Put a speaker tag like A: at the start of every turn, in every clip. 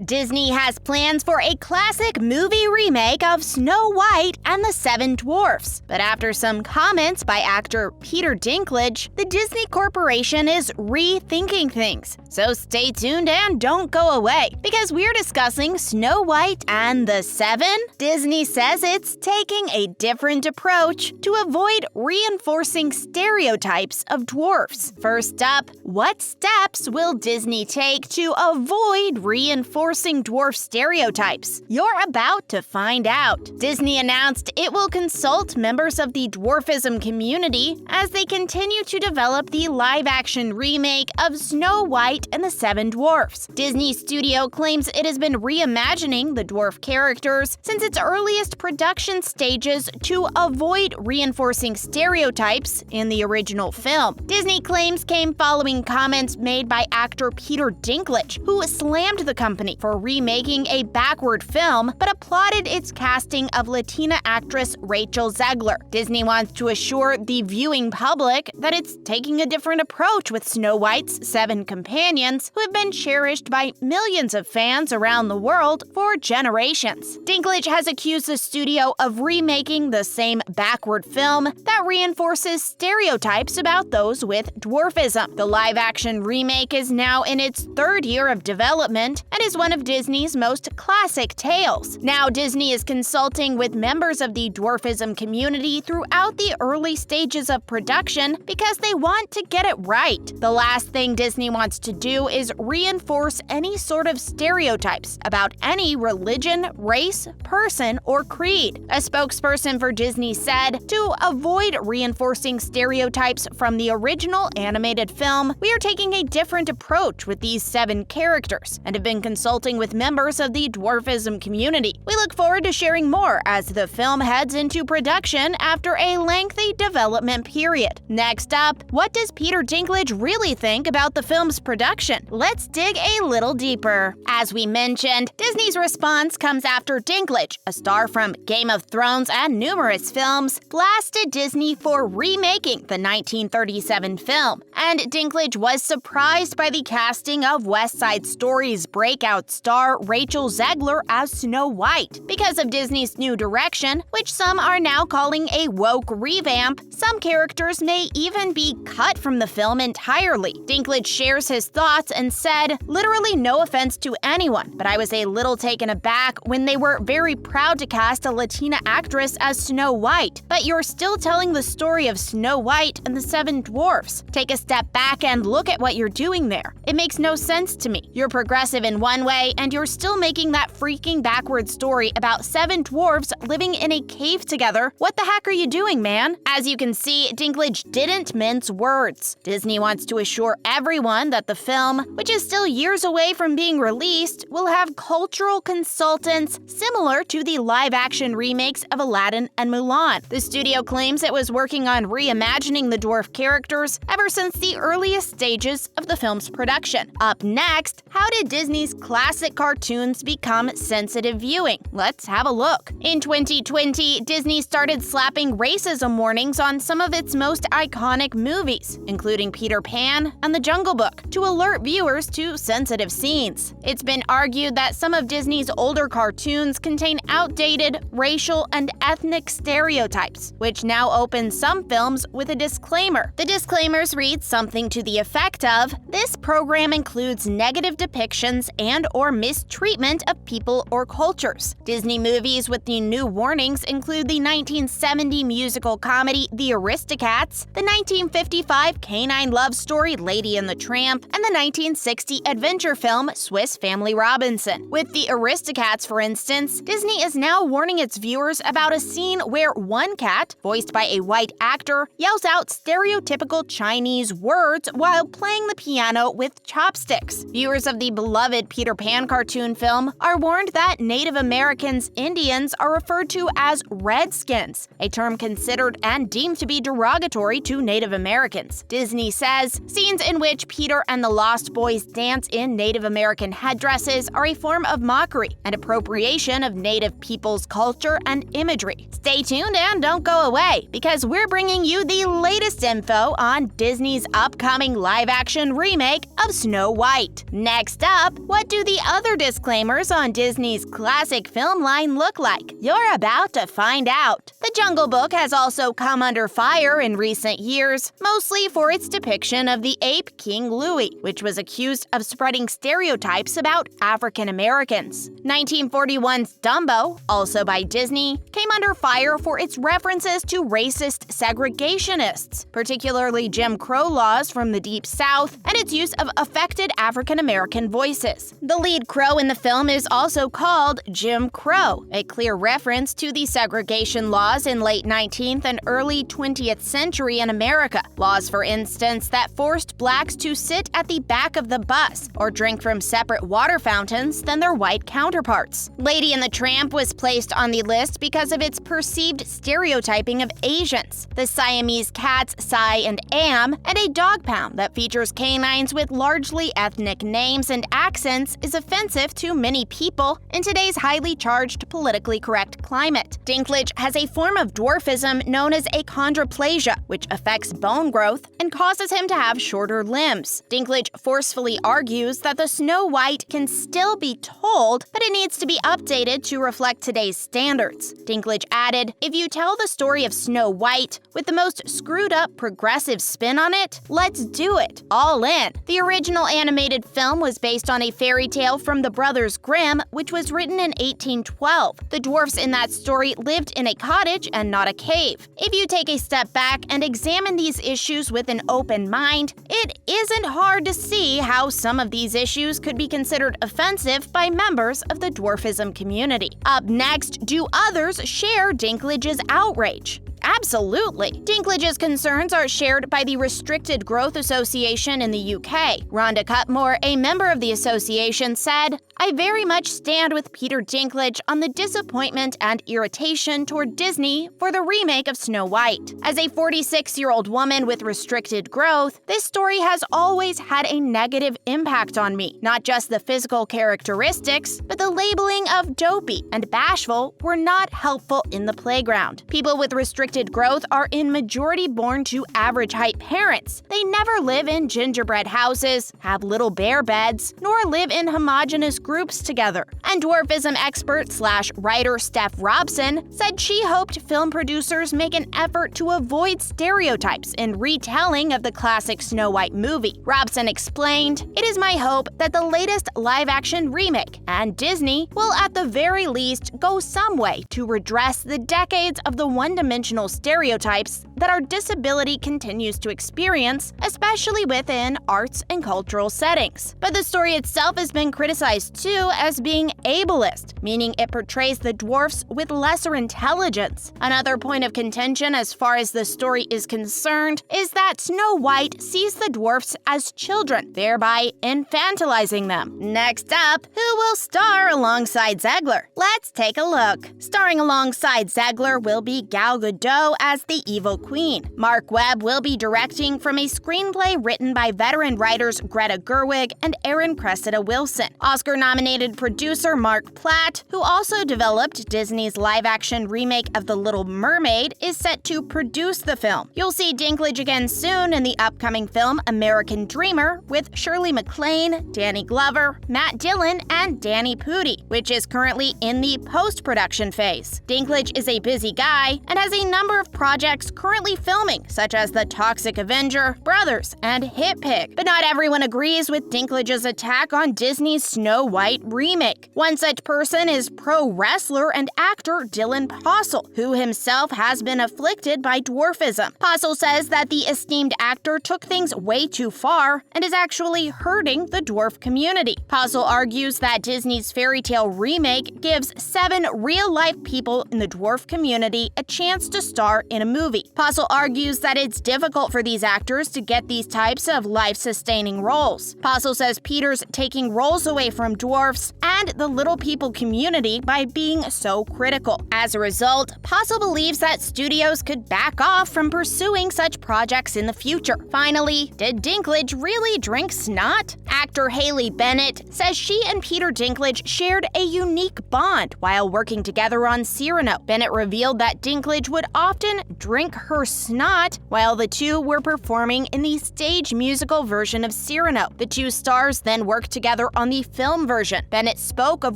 A: Disney has plans for a classic movie remake of Snow White and the Seven Dwarfs. But after some comments by actor Peter Dinklage, the Disney Corporation is rethinking things. So stay tuned and don't go away, because we're discussing Snow White and the Seven. Disney says it's taking a different approach to avoid reinforcing stereotypes of dwarfs. First up, what steps will Disney take to avoid reinforcing dwarf stereotypes? You're about to find out. Disney announced it will consult members of the dwarfism community as they continue to develop the live-action remake of Snow White and the Seven Dwarfs. Disney Studio claims it has been reimagining the dwarf characters since its earliest production stages to avoid reinforcing stereotypes in the original film. Disney claims came following comments made by actor Peter Dinklage, who slammed the company for remaking a backward film but applauded its casting of Latina actress Rachel Zegler. Disney wants to assure the viewing public that it's taking a different approach with Snow White's 7 companions, who have been cherished by millions of fans around the world for generations. Dinklage has accused the studio of remaking the same backward film that reinforces stereotypes about those with dwarfism. The live-action remake is now in its 3rd year of development and is one of Disney's most classic tales. Now Disney is consulting with members of the dwarfism community throughout the early stages of production because they want to get it right. The last thing Disney wants to do is reinforce any sort of stereotypes about any religion, race, person, or creed. A spokesperson for Disney said, "To avoid reinforcing stereotypes from the original animated film, we are taking a different approach with these 7 characters and have been consulting with members of the dwarfism community. We look forward to sharing more as the film heads into production after a lengthy development period." Next up, what does Peter Dinklage really think about the film's production? Let's dig a little deeper. As we mentioned, Disney's response comes after Dinklage, a star from Game of Thrones and numerous films, blasted Disney for remaking the 1937 film. And Dinklage was surprised by the casting of West Side Story's breakout star Rachel Zegler as Snow White. Because of Disney's new direction, which some are now calling a woke revamp, some characters may even be cut from the film entirely. Dinklage shares his thoughts and said, "Literally no offense to anyone, but I was a little taken aback when they were very proud to cast a Latina actress as Snow White, but you're still telling the story of Snow White and the Seven Dwarfs. Take a step back and look at what you're doing there. It makes no sense to me. You're progressive in one way, and you're still making that freaking backward story about 7 dwarfs living in a cave together. What the heck are you doing, man?" As you can see, Dinklage didn't mince words. Disney wants to assure everyone that the film, which is still years away from being released, will have cultural consultants similar to the live-action remakes of Aladdin and Mulan. The studio claims it was working on reimagining the dwarf characters ever since the earliest stages of the film's production. Up next, how did Disney's classic cartoons become sensitive viewing? Let's have a look. In 2020, Disney started slapping racism warnings on some of its most iconic movies, including Peter Pan and The Jungle Book, to alert viewers to sensitive scenes. It's been argued that some of Disney's older cartoons contain outdated racial and ethnic stereotypes, which now open some films with a disclaimer. The disclaimers read something to the effect of, "This program includes negative depictions and/or mistreatment of people or cultures." Disney movies with the new warnings include the 1970 musical comedy The Aristocats, the 1955 canine love story Lady and the Tramp, and the 1960 adventure film Swiss Family Robinson. With The Aristocats, for instance, Disney is now warning its viewers about a scene where one cat, voiced by a white actor, yells out stereotypical Chinese words while playing the piano with chopsticks. Viewers of the beloved Peter Pan cartoon film are warned that Native Americans Indians are referred to as redskins, a term considered and deemed to be derogatory to Native Americans. Disney says scenes in which Peter and the Lost Boys dance in Native American headdresses are a form of mockery and appropriation of Native people's culture and imagery. Stay tuned and don't go away, because we're bringing you the latest info on Disney's upcoming live-action remake of Snow White. Next up, what do the the other disclaimers on Disney's classic film line look like? You're about to find out. The Jungle Book has also come under fire in recent years, mostly for its depiction of the ape King Louie, which was accused of spreading stereotypes about African Americans. 1941's Dumbo, also by Disney, came under fire for its references to racist segregationists, particularly Jim Crow laws from the Deep South, and its use of affected African American voices. The lead crow in the film is also called Jim Crow, a clear reference to the segregation laws in late 19th and early 20th century in America. Laws, for instance, that forced blacks to sit at the back of the bus or drink from separate water fountains than their white counterparts. Lady and the Tramp was placed on the list because of its perceived stereotyping of Asians. The Siamese cats Cy and Am, and a dog pound that features canines with largely ethnic names and accents is offensive to many people in today's highly charged, politically correct climate. Dinklage has a form of dwarfism known as achondroplasia, which affects bone growth and causes him to have shorter limbs. Dinklage forcefully argues that the Snow White can still be told, but it needs to be updated to reflect today's standards. Dinklage added, "If you tell the story of Snow White with the most screwed up progressive spin on it, let's do it. All in." The original animated film was based on a fairy tale from the Brothers Grimm, which was written in 1812. The dwarfs in that story lived in a cottage and not a cave. If you take a step back and examine these issues with an open mind, it isn't hard to see how some of these issues could be considered offensive by members of the dwarfism community. Up next, do others share Dinklage's outrage? Absolutely. Dinklage's concerns are shared by the Restricted Growth Association in the UK. Rhonda Cutmore, a member of the association, said, "I very much stand with Peter Dinklage on the disappointment and irritation toward Disney for the remake of Snow White. As a 46-year-old woman with restricted growth, this story has always had a negative impact on me. Not just the physical characteristics, but the labeling of dopey and bashful were not helpful in the playground. People with restricted growth are in majority born to average height parents. They never live in gingerbread houses, have little bear beds, nor live in homogenous groups together." And dwarfism expert/writer Steph Robson said she hoped film producers make an effort to avoid stereotypes in retelling of the classic Snow White movie. Robson explained, "It is my hope that the latest live-action remake and Disney will at the very least go some way to redress the decades of the one-dimensional stereotypes that our disability continues to experience, especially within arts and cultural settings." But the story itself has been criticized too as being ableist, meaning it portrays the dwarfs with lesser intelligence. Another point of contention as far as the story is concerned is that Snow White sees the dwarfs as children, thereby infantilizing them. Next up, who will star alongside Zegler? Let's take a look. Starring alongside Zegler will be Gal Gadot as the evil queen. Mark Webb will be directing from a screenplay written by veteran writers Greta Gerwig and Aaron Cressida Wilson. Oscar-nominated producer Mark Platt, who also developed Disney's live-action remake of The Little Mermaid, is set to produce the film. You'll see Dinklage again soon in the upcoming film American Dreamer with Shirley MacLaine, Danny Glover, Matt Dillon, and Danny Pudi, which is currently in the post-production phase. Dinklage is a busy guy and has a number of projects currently filming, such as The Toxic Avenger, Brothers, and Hit Pig. But not everyone agrees with Dinklage's attack on Disney's Snow White remake. One such person is pro wrestler and actor Dylan Postle, who himself has been afflicted by dwarfism. Postle says that the esteemed actor took things way too far and is actually hurting the dwarf community. Postle argues that Disney's fairy tale remake gives 7 real-life people in the dwarf community a chance to star in a movie. Postle argues that it's difficult for these actors to get these types of life-sustaining roles. Postle says Peter's taking roles away from dwarfs and the little people community by being so critical. As a result, Postle believes that studios could back off from pursuing such projects in the future. Finally, did Dinklage really drink snot? Actor Haley Bennett says she and Peter Dinklage shared a unique bond while working together on Cyrano. Bennett revealed that Dinklage would often drink her her snot while the two were performing in the stage musical version of Cyrano. The two stars then worked together on the film version. Bennett spoke of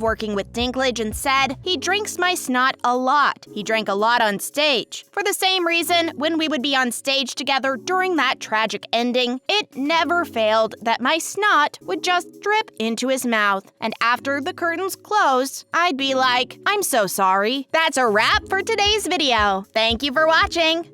A: working with Dinklage and said, "He drinks my snot a lot. He drank a lot on stage. For the same reason, when we would be on stage together during that tragic ending, it never failed that my snot would just drip into his mouth. And after the curtains closed, I'd be like, I'm so sorry." That's a wrap for today's video. Thank you for watching.